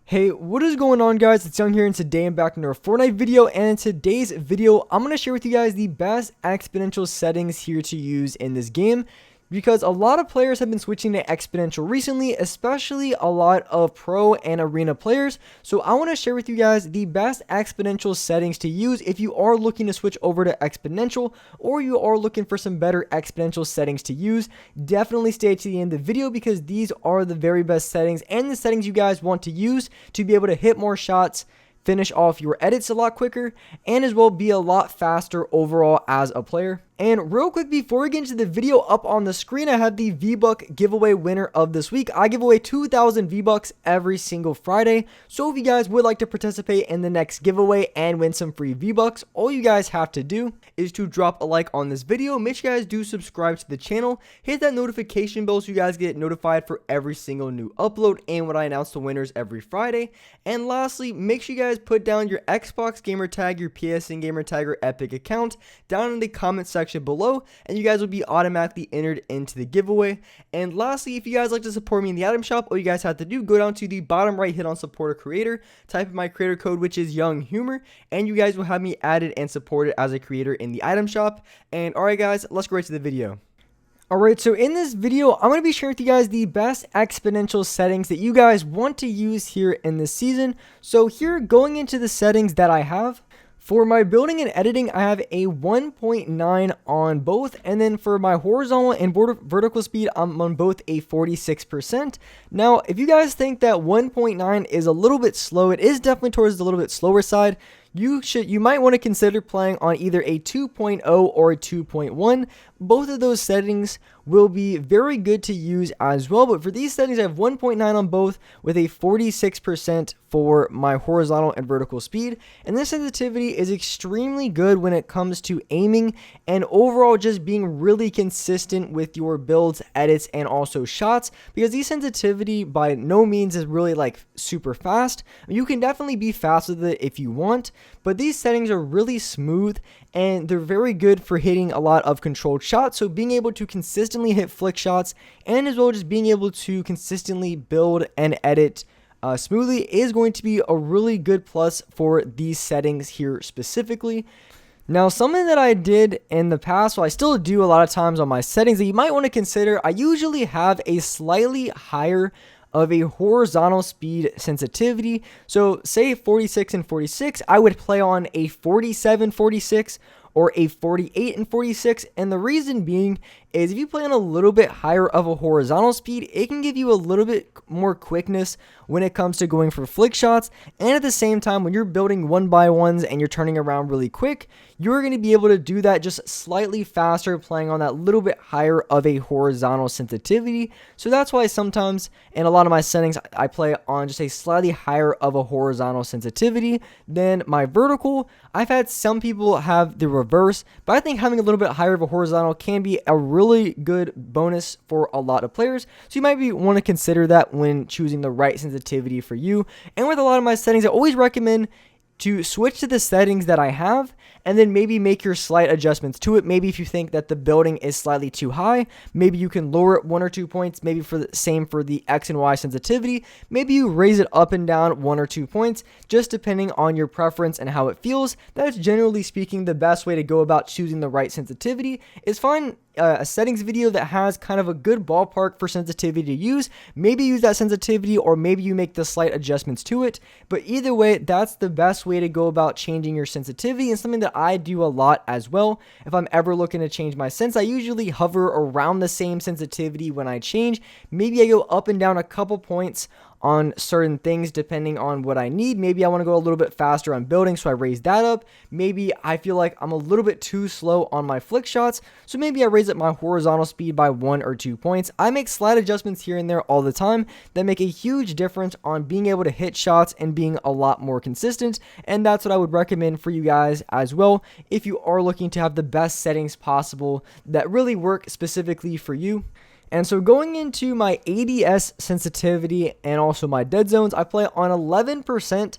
Hey, what is going on, guys? It's Young here, and today I'm back into a Fortnite video, and in today's video, I'm going to share with you guys the best exponential settings here to use in this game, because a lot of players have been switching to exponential recently, especially a lot of pro and arena players. So I want to share with you guys the best exponential settings to use if you are looking to switch over to exponential, or you are looking for some better exponential settings to use. Definitely stay to the end of the video, because these are the very best settings and the settings you guys want to use to be able to hit more shots, finish off your edits a lot quicker, and as well be a lot faster overall as a player. And real quick, before we get into the video, up on the screen I have the V-Buck giveaway winner of this week. I give away 2,000 V-Bucks every single Friday, so if you guys would like to participate in the next giveaway and win some free V-Bucks, all you guys have to do is to drop a like on this video. Make sure you guys do subscribe to the channel, hit that notification bell so you guys get notified for every single new upload and when I announce the winners every Friday. And lastly, make sure you guys put down your Xbox gamer tag, your PSN gamer tag, or Epic account down in the comment section below, and you guys will be automatically entered into the giveaway. And lastly, if you guys like to support me in the item shop, all you guys have to do, go down to the bottom right, hit on support a creator, type in my creator code, which is Young Humor, and you guys will have me added and supported as a creator in the item shop. And alright guys, let's go right to the video. Alright, so in this video, I'm going to be sharing with you guys the best exponential settings that you guys want to use here in this season. So here, going into the settings that I have, for my building and editing, I have a 1.9 on both, and then for my horizontal and vertical speed, I'm on both a 46%. Now, if you guys think that 1.9 is a little bit slow, it is definitely towards the little bit slower side. You might want to consider playing on either a 2.0 or a 2.1. Both of those settings will be very good to use as well, but for these settings I have 1.9 on both with a 46% for my horizontal and vertical speed, and this sensitivity is extremely good when it comes to aiming and overall just being really consistent with your builds, edits, and also shots, because the sensitivity by no means is really like super fast. You can definitely be fast with it if you want, but these settings are really smooth and they're very good for hitting a lot of controlled shots. So being able to consistently hit flick shots, and as well just being able to consistently build and edit smoothly, is going to be a really good plus for these settings here specifically. Now, something that I did in the past, well, I still do a lot of times on my settings that you might want to consider, I usually have a slightly higher of a horizontal speed sensitivity. So say 46 and 46, I would play on a 47, 46 or a 48 and 46, and the reason being is if you play on a little bit higher of a horizontal speed, it can give you a little bit more quickness when it comes to going for flick shots, and at the same time when you're building 1x1s and you're turning around really quick, you're going to be able to do that just slightly faster playing on that little bit higher of a horizontal sensitivity. So that's why sometimes in a lot of my settings I play on just a slightly higher of a horizontal sensitivity than my vertical. I've had some people have the reverse, but I think having a little bit higher of a horizontal can be a really good bonus for a lot of players. So you might want to consider that when choosing the right sensitivity for you. And with a lot of my settings, I always recommend to switch to the settings that I have and then maybe make your slight adjustments to it. Maybe if you think that the building is slightly too high, maybe you can lower it 1 or 2 points. Maybe for the same for the X and Y sensitivity, maybe you raise it up and down 1 or 2 points, just depending on your preference and how it feels. That's generally speaking the best way to go about choosing the right sensitivity. Is find a settings video that has kind of a good ballpark for sensitivity to use. Maybe use that sensitivity, or maybe you make the slight adjustments to it. But either way, that's the best way to go about changing your sensitivity, and something that I do a lot as well. If I'm ever looking to change my sense, I usually hover around the same sensitivity when I change. Maybe I go up and down a couple points on certain things depending on what I need. Maybe I want to go a little bit faster on building, so I raise that up. Maybe I feel like I'm a little bit too slow on my flick shots, so maybe I raise up my horizontal speed by 1 or 2 points. I make slight adjustments here and there all the time that make a huge difference on being able to hit shots and being a lot more consistent, and that's what I would recommend for you guys as well if you are looking to have the best settings possible that really work specifically for you. And so going into my ADS sensitivity and also my dead zones, I play on 11%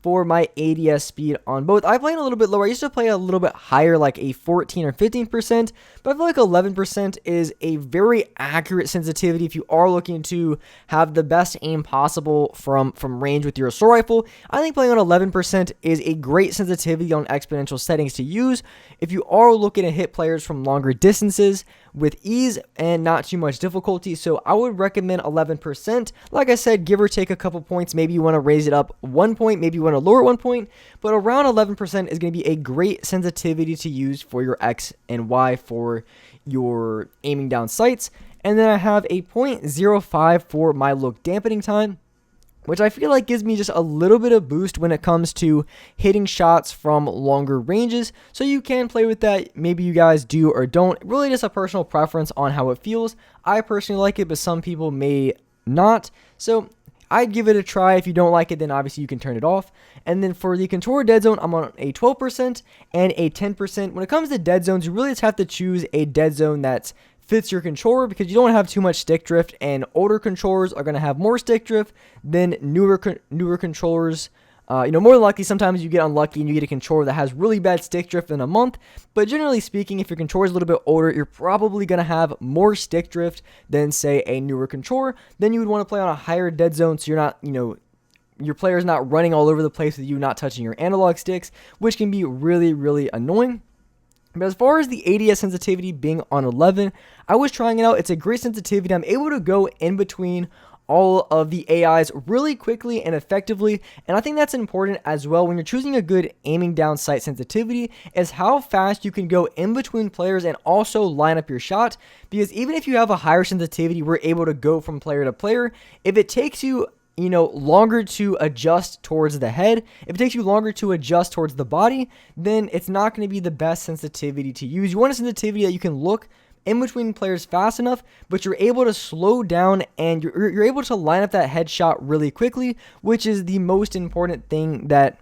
for my ADS speed on both. I play a little bit lower. I used to play a little bit higher, like a 14 or 15%, but I feel like 11% is a very accurate sensitivity if you are looking to have the best aim possible from range with your assault rifle. I think playing on 11% is a great sensitivity on exponential settings to use if you are looking to hit players from longer distances with ease and not too much difficulty. So I would recommend 11%. Like I said, give or take a couple points. Maybe you want to raise it up 1 point, maybe you want to lower it 1 point, but around 11% is going to be a great sensitivity to use for your X and Y for your aiming down sights. And then I have a 0.05 for my look dampening time, which I feel like gives me just a little bit of boost when it comes to hitting shots from longer ranges. So you can play with that. Maybe you guys do or don't. Really just a personal preference on how it feels. I personally like it, but some people may not. So I'd give it a try. If you don't like it, then obviously you can turn it off. And then for the controller dead zone, I'm on a 12% and a 10%. When it comes to dead zones, you really just have to choose a dead zone that's fits your controller, because you don't have too much stick drift, and older controllers are going to have more stick drift than newer controllers. More than likely, sometimes you get unlucky and you get a controller that has really bad stick drift in a month, but generally speaking, if your controller is a little bit older, you're probably going to have more stick drift than, say, a newer controller. Then you would want to play on a higher dead zone, so you're not, your player's not running all over the place with you not touching your analog sticks, which can be really, really annoying. But as far as the ADS sensitivity being on 11, I was trying it out. It's a great sensitivity. I'm able to go in between all of the AIs really quickly and effectively, and I think that's important as well when you're choosing a good aiming down sight sensitivity, is how fast you can go in between players and also line up your shot, because even if you have a higher sensitivity, we're able to go from player to player. If it takes you longer to adjust towards the head, if it takes you longer to adjust towards the body, then it's not going to be the best sensitivity to use. You want a sensitivity that you can look in between players fast enough, but you're able to slow down and you're able to line up that headshot really quickly, which is the most important thing that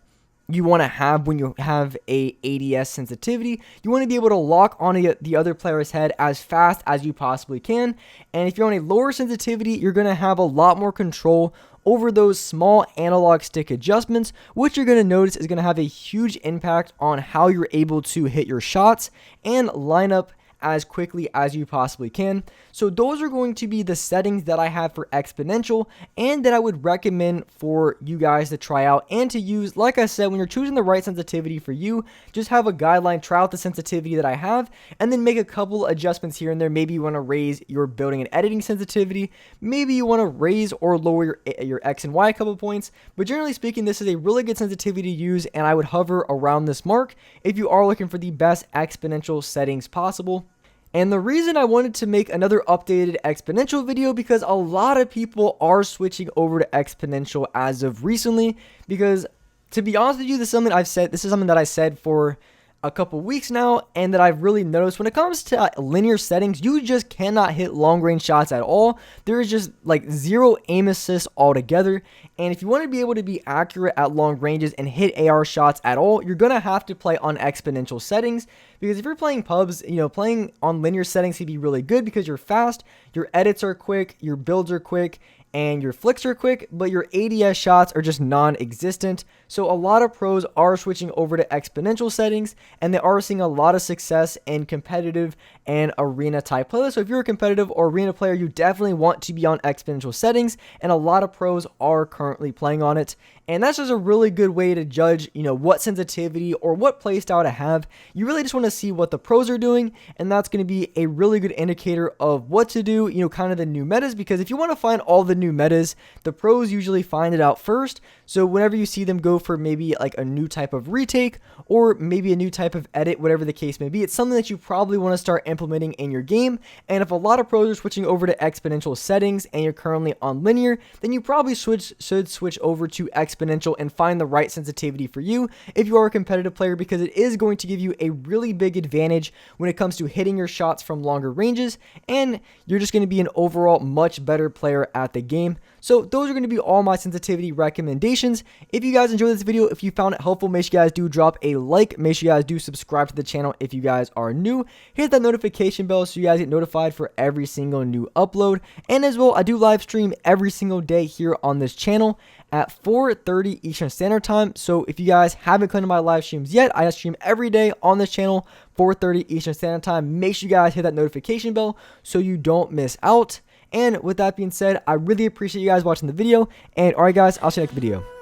you want to have when you have a ADS sensitivity. You want to be able to lock onto the other player's head as fast as you possibly can. And if you're on a lower sensitivity, you're going to have a lot more control over those small analog stick adjustments, which you're going to notice is going to have a huge impact on how you're able to hit your shots and line up as quickly as you possibly can. So those are going to be the settings that I have for Exponential and that I would recommend for you guys to try out and to use. Like I said, when you're choosing the right sensitivity for you, just have a guideline, try out the sensitivity that I have, and then make a couple adjustments here and there. Maybe you want to raise your building and editing sensitivity. Maybe you want to raise or lower your X and Y a couple points. But generally speaking, this is a really good sensitivity to use, and I would hover around this mark if you are looking for the best Exponential settings possible. And the reason I wanted to make another updated Exponential video, because a lot of people are switching over to Exponential as of recently, because to be honest with you, this is something that I said for a couple weeks now, and that I've really noticed when it comes to linear settings, you just cannot hit long range shots at all. There is just like zero aim assist altogether. And if you want to be able to be accurate at long ranges and hit AR shots at all, you're going to have to play on Exponential settings, because if you're playing pubs, playing on linear settings can be really good because you're fast, your edits are quick, your builds are quick, and your flicks are quick, but your ADS shots are just non-existent. So a lot of pros are switching over to Exponential settings, and they are seeing a lot of success in competitive and arena type play. So if you're a competitive or arena player, you definitely want to be on Exponential settings, and a lot of pros are currently playing on it. And that's just a really good way to judge, what sensitivity or what playstyle to have. You really just want to see what the pros are doing, and that's going to be a really good indicator of what to do, kind of the new metas, because if you want to find all the new metas, the pros usually find it out first. So whenever you see them go for maybe like a new type of retake or maybe a new type of edit, whatever the case may be, it's something that you probably want to start implementing in your game. And if a lot of pros are switching over to Exponential settings and you're currently on linear, then you probably should switch over to Exponential and find the right sensitivity for you if you are a competitive player, because it is going to give you a really big advantage when it comes to hitting your shots from longer ranges, and you're just going to be an overall much better player at the game. So those are going to be all my sensitivity recommendations. If you guys enjoyed this video, if you found it helpful, make sure you guys do drop a like. Make sure you guys do subscribe to the channel if you guys are new. Hit that notification notification bell so you guys get notified for every single new upload. And as well, I do live stream every single day here on this channel at 4:30 Eastern Standard Time. So if you guys haven't clicked on my live streams yet, I stream every day on this channel, 4:30 Eastern Standard Time. Make sure you guys hit that notification bell so you don't miss out. And with that being said, I really appreciate you guys watching the video. And alright guys, I'll see you next video.